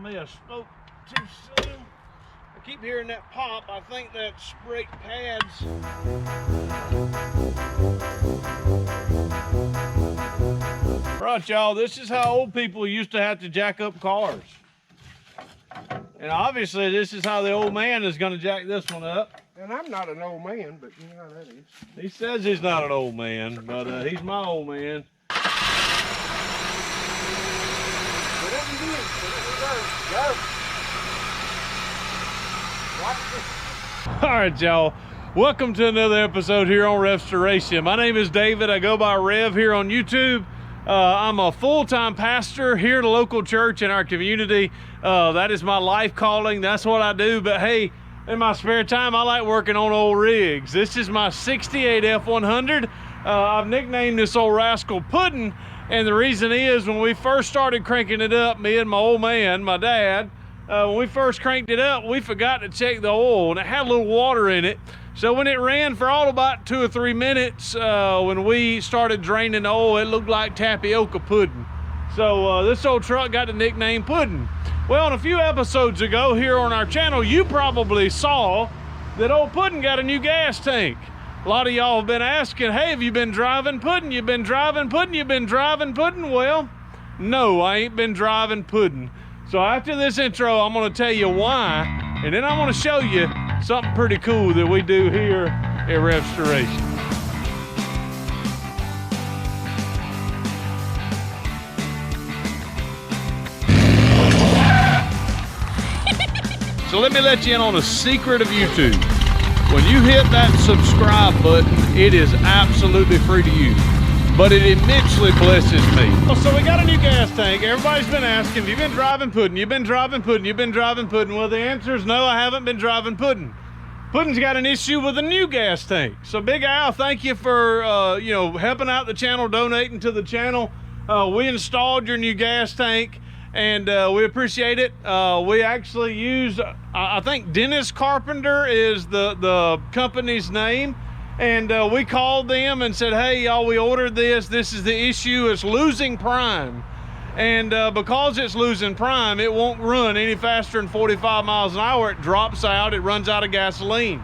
may have spoke too soon. I keep hearing that pop. I think that's brake pads. Right, y'all, this is how old people used to have to jack up cars. And obviously this is how the old man is going to jack this one up. And I'm not an old man, but you know how that is. He says he's not an old man, but he's my old man. Whatever you do, go. Watch this. All right, y'all. Welcome to another episode here on RevStoration. My name is David. I go by Rev here on YouTube. I'm a full-time pastor here at a local church in our community. That is my life calling. That's what I do. But hey, in my spare time, I like working on old rigs. This is my 68 F100. I've nicknamed this old rascal Puddin. And the reason is when we first started cranking it up, me and my old man, my dad, when we first cranked it up, we forgot to check the oil and it had a little water in it. So when it ran for all about 2 or 3 minutes, when we started draining the oil, it looked like tapioca pudding. So this old truck got the nickname Puddin. Well, a few episodes ago here on our channel, you probably saw that old Puddin got a new gas tank. A lot of y'all have been asking, hey, have you been driving Puddin? You've been driving Puddin? You've been driving Puddin? Well, no, I ain't been driving Puddin. So after this intro, I'm gonna tell you why, and then I wanna show you something pretty cool that we do here at RevStoration. So let me let you in on a secret of YouTube. When you hit that subscribe button, it is absolutely free to use, but it immensely blesses me. So we got a new gas tank. Everybody's been asking, have you been driving Puddin? You've been driving Puddin? You've been driving Puddin? Well, the answer is no, I haven't been driving Puddin. Puddin's got an issue with a new gas tank. So Big Al, thank you for helping out the channel, donating to the channel. We installed your new gas tank, and we appreciate it. We actually used, I think Dennis Carpenter is the company's name. And we called them and said, hey, y'all, we ordered this. This is the issue. It's losing prime. And because it's losing prime, it won't run any faster than 45 miles an hour. It drops out. It runs out of gasoline.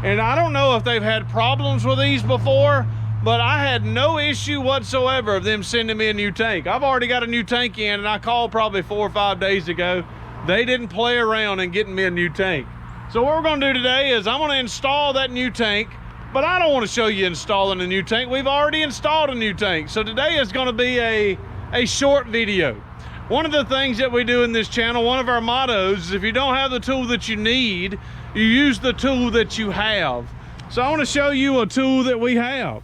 And I don't know if they've had problems with these before, but I had no issue whatsoever of them sending me a new tank. I've already got a new tank in, and I called probably 4 or 5 days ago. They didn't play around in getting me a new tank. So what we're going to do today is I'm going to install that new tank. But I don't want to show you installing a new tank. We've already installed a new tank. So today is going to be a short video. One of the things that we do in this channel, one of our mottos is if you don't have the tool that you need, you use the tool that you have. So I want to show you a tool that we have.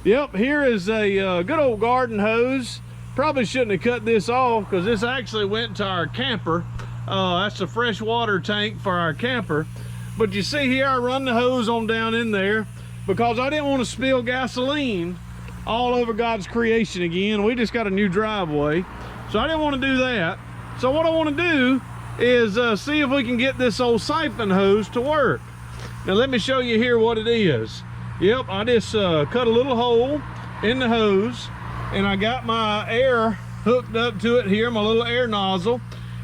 Yep, here is a good old garden hose. Probably shouldn't have cut this off because this actually went to our camper. That's a fresh water tank for our camper. But you see here, I run the hose on down in there because I didn't want to spill gasoline all over God's creation again. We just got a new driveway, so I didn't want to do that. So what I want to do is see if we can get this old siphon hose to work. Now let me show you here what it is. Yep, I just cut a little hole in the hose, and I got my air hooked up to it here, my little air nozzle.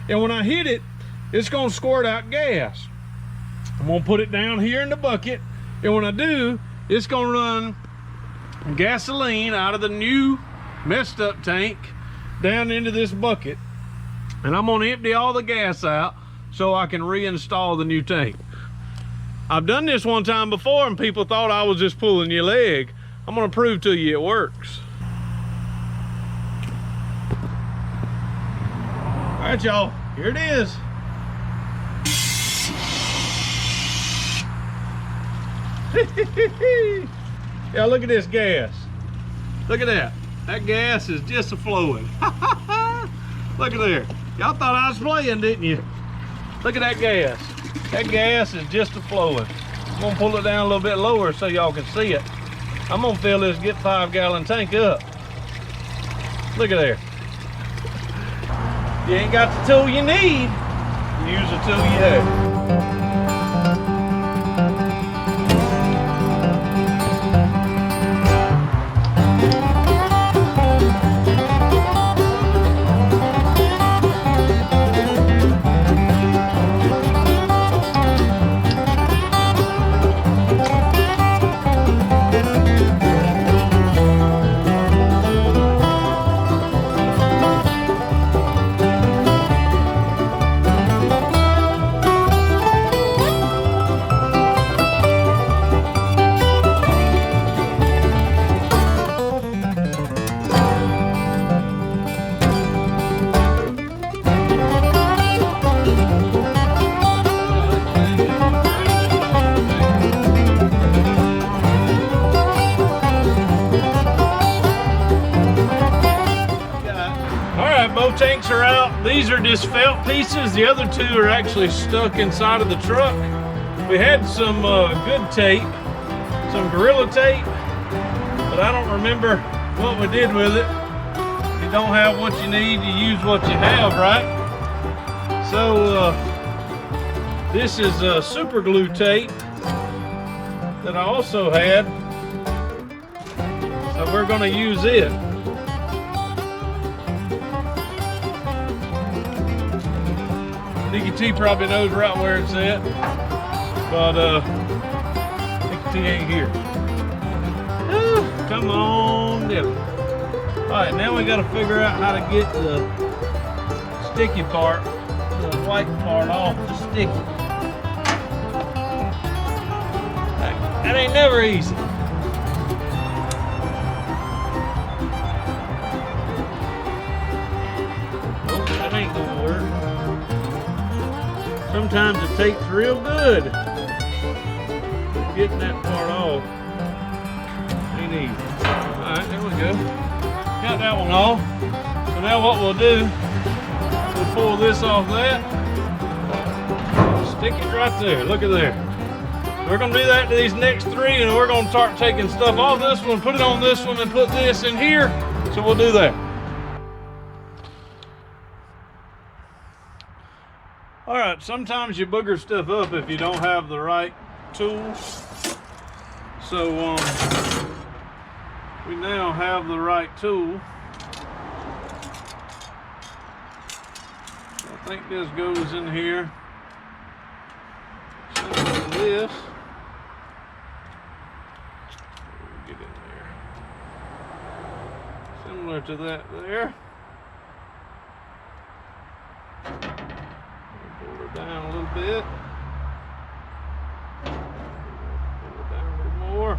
And when I hit it, it's going to squirt out gas. I'm gonna put it down here in the bucket, and when I do, it's gonna run gasoline out of the new messed up tank down into this bucket, and I'm gonna empty all the gas out so I can reinstall the new tank. I've done this one time before and people thought I was just pulling your leg. I'm gonna prove to you it works. All right, y'all, here it is. Yeah, look at this gas. Look at that. That gas is just a-flowing. Look at there. Y'all thought I was playing, didn't you? Look at that gas. That gas is just a-flowing. I'm gonna pull it down a little bit lower so y'all can see it. I'm gonna fill this Get 5 gallon tank up. Look at there. You ain't got the tool you need. Use the tool you have. bolts are out. These are just felt pieces. The other two are actually stuck inside of the truck. We had some good tape, some Gorilla tape, but I don't remember what we did with it. You don't have what you need, you use what you have, right? So this is super glue tape that I also had. So we're gonna use it. Nicky T probably knows right where it's at, but Nicky T ain't here. Come on, Dylan. All right, now we got to figure out how to get the sticky part, the white part off the sticky. That ain't never easy. Oh, that ain't gonna work. Sometimes it takes real good getting that part off. Ain't easy. All right, there we go. Got that one off. So now what we'll do, we'll pull this off that. Stick it right there. Look at there. We're gonna do that to these next three, and we're gonna start taking stuff off this one, put it on this one, and put this in here. So we'll do that. All right, sometimes you booger stuff up if you don't have the right tools. So we now have the right tool. I think this goes in here. Similar to this. Get in there. Similar to that there. Pull her down a little bit. Pull her down a little more.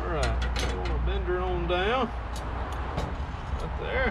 Alright, I'm going to bend her on down. Right there.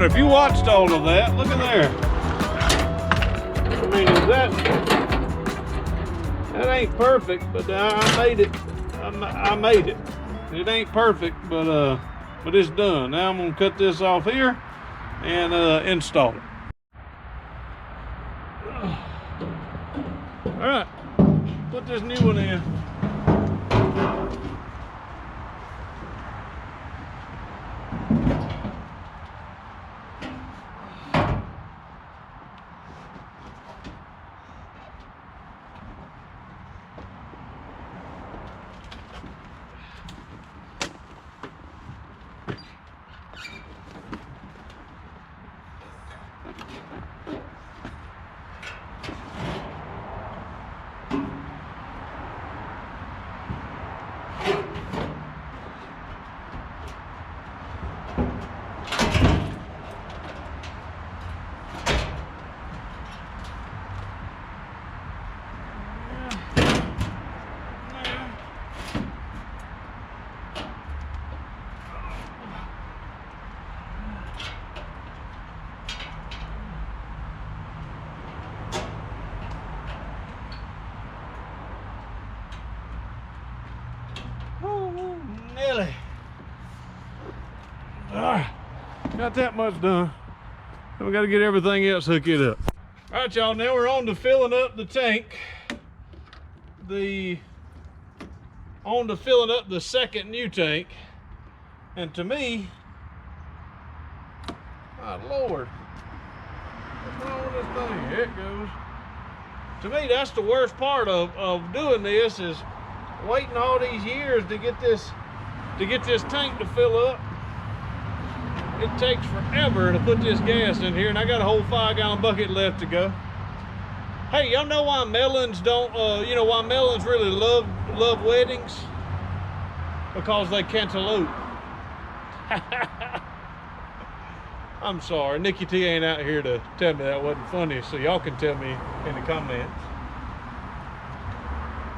If you watched all of that, look at there. I mean, that ain't perfect, but I made it. I made it. It ain't perfect, but it's done. Now I'm gonna cut this off here and install it. All right, put this new one in. Nearly. All right, got that much done. Now we got to get everything else hooked up. All right, y'all, now we're on to filling up the tank. to filling up the second new tank, and to me, my Lord, what's wrong with this thing? Here it goes. To me, that's the worst part of doing this, is waiting all these years to get this tank to fill up. It takes forever to put this gas in here, and I got a whole 5-gallon bucket left to go. Hey, y'all know why melons don't, why melons really love weddings? Because they cantaloupe. I'm sorry, Nikki T ain't out here to tell me that wasn't funny, so y'all can tell me in the comments.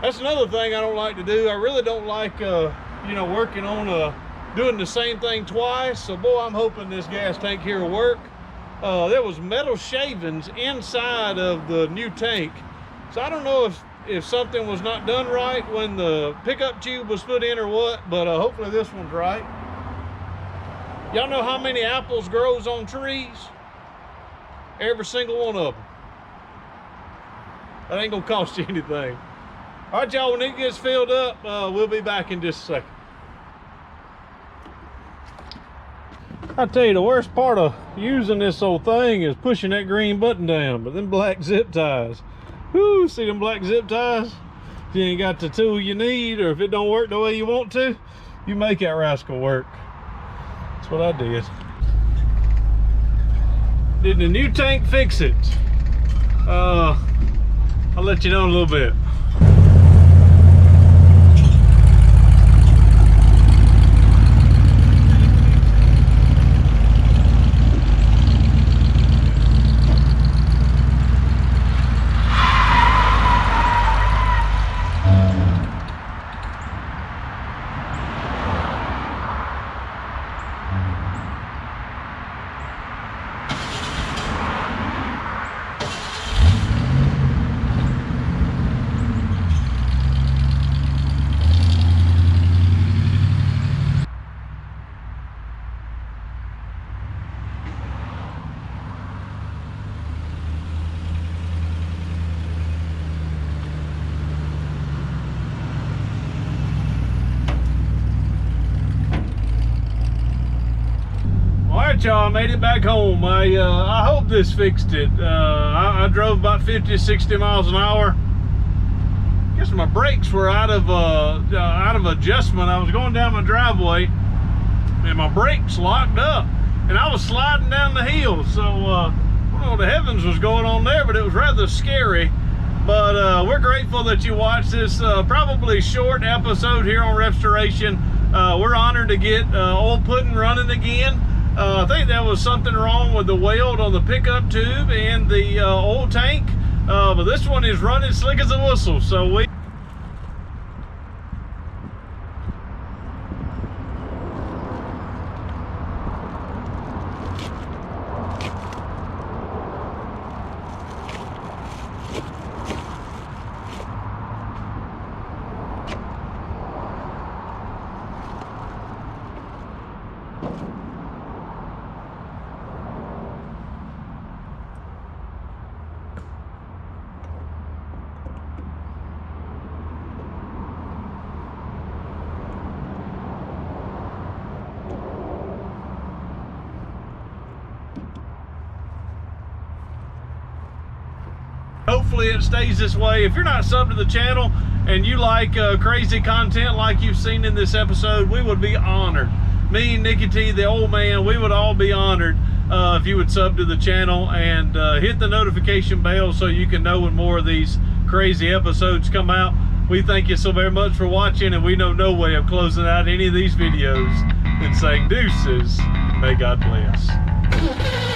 That's another thing I don't like to do. I really don't like, working on doing the same thing twice. So boy, I'm hoping this gas tank here will work. There was metal shavings inside of the new tank. So I don't know if something was not done right when the pickup tube was put in or what, but hopefully this one's right. Y'all know how many apples grows on trees? Every single one of them. That ain't gonna cost you anything. All right, y'all, when it gets filled up, we'll be back in just a second. I tell you, the worst part of using this old thing is pushing that green button down, but them black zip ties. Whoo, see them black zip ties? If you ain't got the tool you need, or if it don't work the way you want to, you make that rascal work. That's what I did. Did the new tank fix it? I'll let you know in a little bit. Y'all, I made it back home. I hope this fixed it. I drove about 50 to 60 miles an hour. Guess my brakes were out of adjustment. I was going down my driveway and my brakes locked up, and I was sliding down the hill. So I don't know what the heavens was going on there, but it was rather scary. But we're grateful that you watched this probably short episode here on RevStoration. We're honored to get Ole Puddin running again. I think there was something wrong with the weld on the pickup tube and the oil tank, but this one is running slick as a whistle. So we hopefully it stays this way. If you're not subbed to the channel and you like crazy content like you've seen in this episode, we would be honored. Me, Nikki T, the old man, we would all be honored if you would sub to the channel and hit the notification bell so you can know when more of these crazy episodes come out. We thank you so very much for watching, and we know no way of closing out any of these videos than saying deuces, may God bless.